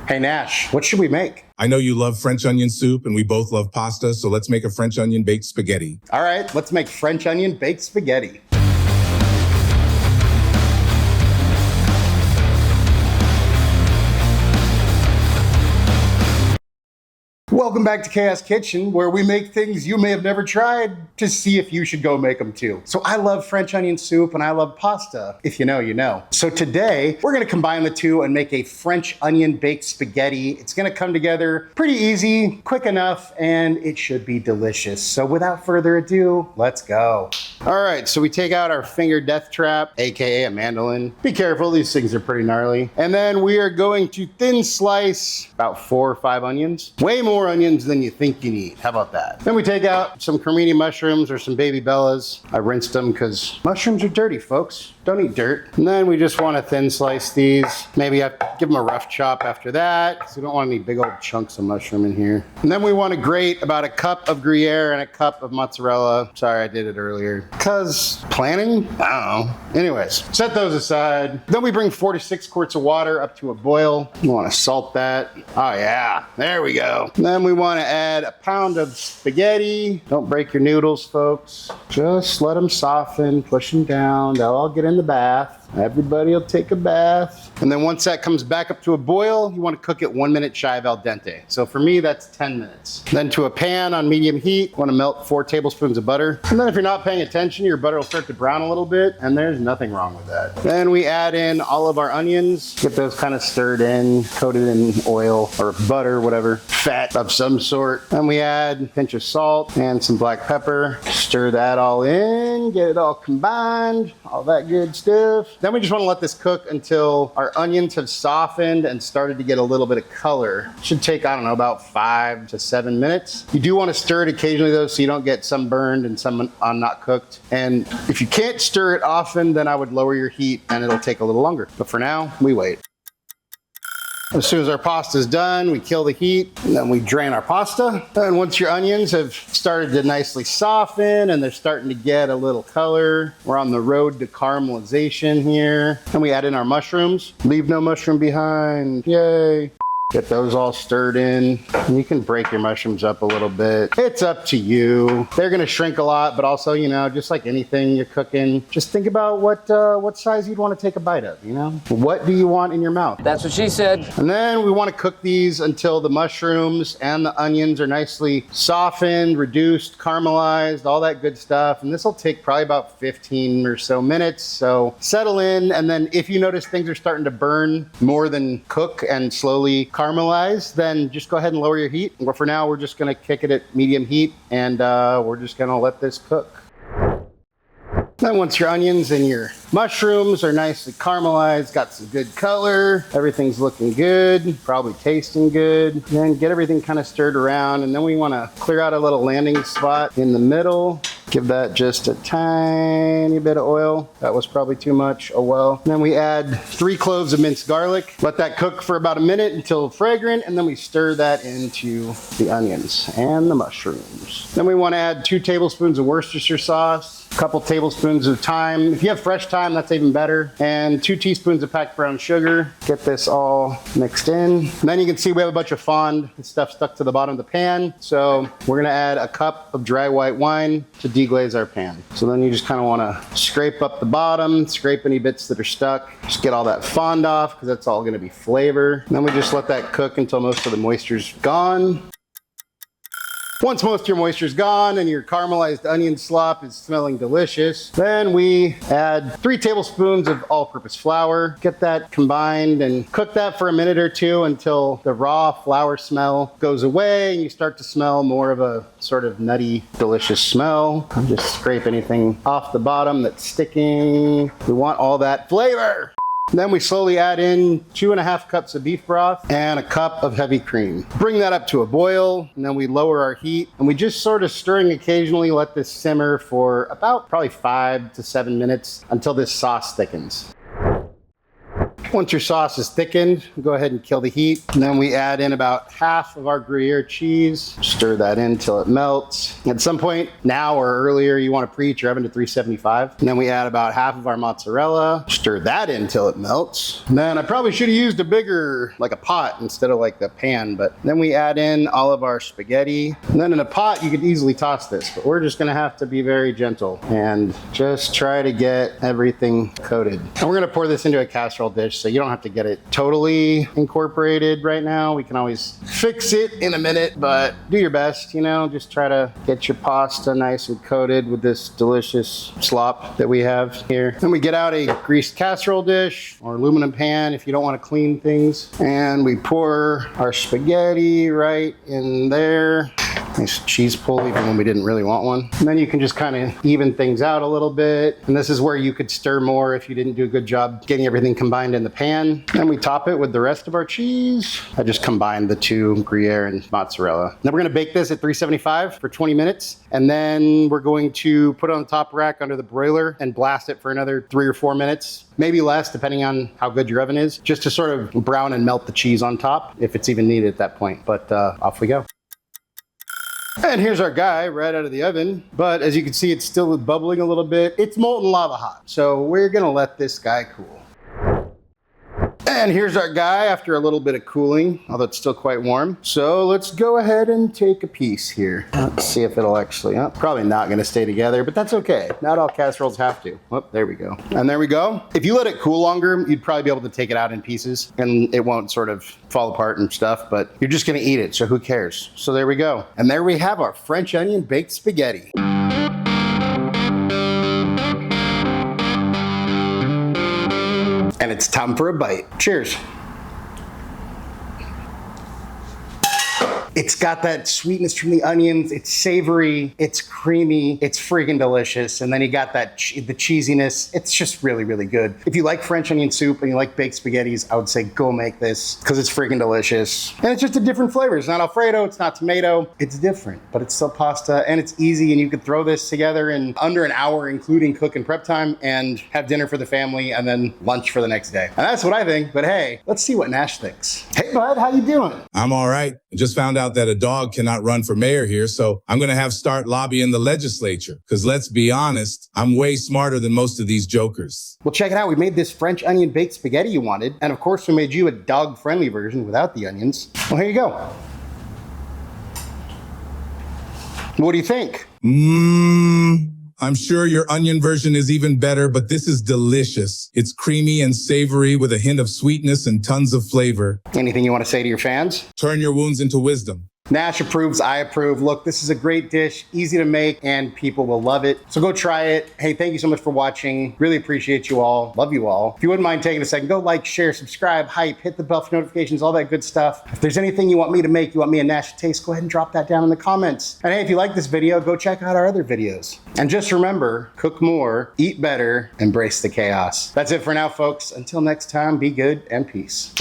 Hey Nash, what should we make? I know you love French onion soup and we both love pasta, so let's make a French onion baked spaghetti. All right, let's make French onion baked spaghetti. Welcome back to Chaos Kitchen, where we make things you may have never tried to see if you should go make them too. So I love French onion soup and I love pasta. If you know, you know. So today we're gonna combine the two and make a French onion baked spaghetti. It's gonna come together pretty easy, quick enough, and it should be delicious. So without further ado, let's go. All right, so we take out our finger death trap, AKA a mandolin. Be careful, these things are pretty gnarly. And then we are going to thin slice about 4 or 5 onions. Way more onions than you think you need. How about that? Then we take out some cremini mushrooms or some baby bellas. I rinsed them because mushrooms are dirty, folks. Don't eat dirt. And then we just want to thin slice these. Maybe I give them a rough chop after that, because we don't want any big old chunks of mushroom in here. And then we want to grate about a cup of Gruyère and a cup of mozzarella. Sorry, I did it earlier. Because planning? I don't know. Anyways, set those aside. Then we bring 4 to 6 quarts of water up to a boil. We want to salt that. Oh yeah, there we go. And then we want to add a pound of spaghetti. Don't break your noodles, folks. Just let them soften, push them down. They'll all get in the bath. Everybody will take a bath. And then once that comes back up to a boil, you want to cook it 1 minute shy of al dente. So for me, that's 10 minutes. Then to a pan on medium heat, you want to melt 4 tablespoons of butter. And then if you're not paying attention, your butter will start to brown a little bit, and there's nothing wrong with that. Then we add in all of our onions, get those kind of stirred in, coated in oil or butter, whatever, fat of some sort. Then we add a pinch of salt and some black pepper. Stir that all in, get it all combined, all that good stuff. Then we just want to let this cook until our onions have softened and started to get a little bit of color. Should take, I don't know, about 5 to 7 minutes. You do want to stir it occasionally though, so you don't get some burned and some not cooked. And if you can't stir it often, then I would lower your heat and it'll take a little longer. But for now, we wait. As soon as our pasta is done, we kill the heat, and then we drain our pasta. And once your onions have started to nicely soften and they're starting to get a little color, we're on the road to caramelization here. And we add in our mushrooms. Leave no mushroom behind. Yay. Get those all stirred in. And you can break your mushrooms up a little bit. It's up to you. They're gonna shrink a lot, but also, you know, just like anything you're cooking, just think about what size you'd want to take a bite of, you know? What do you want in your mouth? That's what she said. And then we want to cook these until the mushrooms and the onions are nicely softened, reduced, caramelized, all that good stuff. And this will take probably about 15 or so minutes. So settle in, and then if you notice things are starting to burn more than cook and slowly caramelize, then just go ahead and lower your heat. But for now, we're just gonna kick it at medium heat, and we're just gonna let this cook. Then once your onions and your mushrooms are nicely caramelized, got some good color, everything's looking good, probably tasting good, then get everything kind of stirred around, and then we want to clear out a little landing spot in the middle. Give that just a tiny bit of oil. That was probably too much, oh well. And then we add 3 cloves of minced garlic. Let that cook for about a minute until fragrant, and then we stir that into the onions and the mushrooms. Then we want to add 2 tablespoons of Worcestershire sauce, a couple tablespoons of thyme. If you have fresh thyme, that's even better. And 2 teaspoons of packed brown sugar. Get this all mixed in. And then you can see we have a bunch of fond stuff stuck to the bottom of the pan. So we're gonna add a cup of dry white wine to deglaze our pan. So then you just kind of want to scrape up the bottom, scrape any bits that are stuck, just get all that fond off because that's all going to be flavor. And then we just let that cook until most of the moisture's gone. Once most of your moisture is gone and your caramelized onion slop is smelling delicious, then we add 3 tablespoons of all-purpose flour. Get that combined and cook that for a minute or 2 until the raw flour smell goes away and you start to smell more of a sort of nutty, delicious smell. Just scrape anything off the bottom that's sticking. We want all that flavor. Then we slowly add in 2.5 cups of beef broth and a cup of heavy cream. Bring that up to a boil, and then we lower our heat, and we just sort of stirring occasionally, let this simmer for about probably 5 to 7 minutes until this sauce thickens. Once your sauce is thickened, go ahead and kill the heat. And then we add in about half of our Gruyere cheese. Stir that in till it melts. At some point, now or earlier, you want to preheat your oven to 375. And then we add about half of our mozzarella. Stir that in till it melts. And then I probably should have used a bigger, like a pot instead of like the pan, but then we add in all of our spaghetti. And then in a pot, you could easily toss this, but we're just gonna have to be very gentle and just try to get everything coated. And we're gonna pour this into a casserole dish, so you don't have to get it totally incorporated right now. We can always fix it in a minute, but do your best, you know, just try to get your pasta nice and coated with this delicious slop that we have here. Then we get out a greased casserole dish or aluminum pan if you don't want to clean things. And we pour our spaghetti right in there. Nice cheese pull, even when we didn't really want one. And then you can just kind of even things out a little bit. And this is where you could stir more if you didn't do a good job getting everything combined in the pan. Then we top it with the rest of our cheese. I just combined the two, Gruyere and mozzarella. Then we're gonna bake this at 375 for 20 minutes. And then we're going to put it on the top rack under the broiler and blast it for another 3 or 4 minutes. Maybe less, depending on how good your oven is, just to sort of brown and melt the cheese on top, if it's even needed at that point. But off we go. And here's our guy right out of the oven. But as you can see, it's still bubbling a little bit. It's molten lava hot. So we're gonna let this guy cool. And here's our guy after a little bit of cooling, although it's still quite warm. So let's go ahead and take a piece here. Let's see if it'll actually, probably not gonna stay together, but that's okay. Not all casseroles have to. Oh, there we go. And there we go. If you let it cool longer, you'd probably be able to take it out in pieces and it won't sort of fall apart and stuff, but you're just gonna eat it, so who cares? So there we go. And there we have our French onion baked spaghetti. And it's time for a bite. Cheers. It's got that sweetness from the onions. It's savory, it's creamy, it's freaking delicious. And then you got that the cheesiness. It's just really, really good. If you like French onion soup and you like baked spaghettis, I would say go make this because it's freaking delicious. And it's just a different flavor. It's not Alfredo, it's not tomato. It's different, but it's still pasta and it's easy. And you could throw this together in under an hour, including cook and prep time, and have dinner for the family and then lunch for the next day. And that's what I think, but hey, let's see what Nash thinks. Hey bud, how you doing? I'm all right. I just found out that a dog cannot run for mayor here, so I'm going to have start lobbying the legislature. Because let's be honest, I'm way smarter than most of these jokers. Well, check it out. We made this French onion baked spaghetti you wanted. And of course, we made you a dog-friendly version without the onions. Well, here you go. What do you think? I'm sure your onion version is even better, but this is delicious. It's creamy and savory with a hint of sweetness and tons of flavor. Anything you want to say to your fans? Turn your wounds into wisdom. Nash approves, I approve. Look, this is a great dish, easy to make, and people will love it. So go try it. Hey, thank you so much for watching. Really appreciate you all. Love you all. If you wouldn't mind taking a second, go like, share, subscribe, hype, hit the bell for notifications, all that good stuff. If there's anything you want me to make, you want me and Nash to taste, go ahead and drop that down in the comments. And hey, if you like this video, go check out our other videos. And just remember, cook more, eat better, embrace the chaos. That's it for now, folks. Until next time, be good and peace.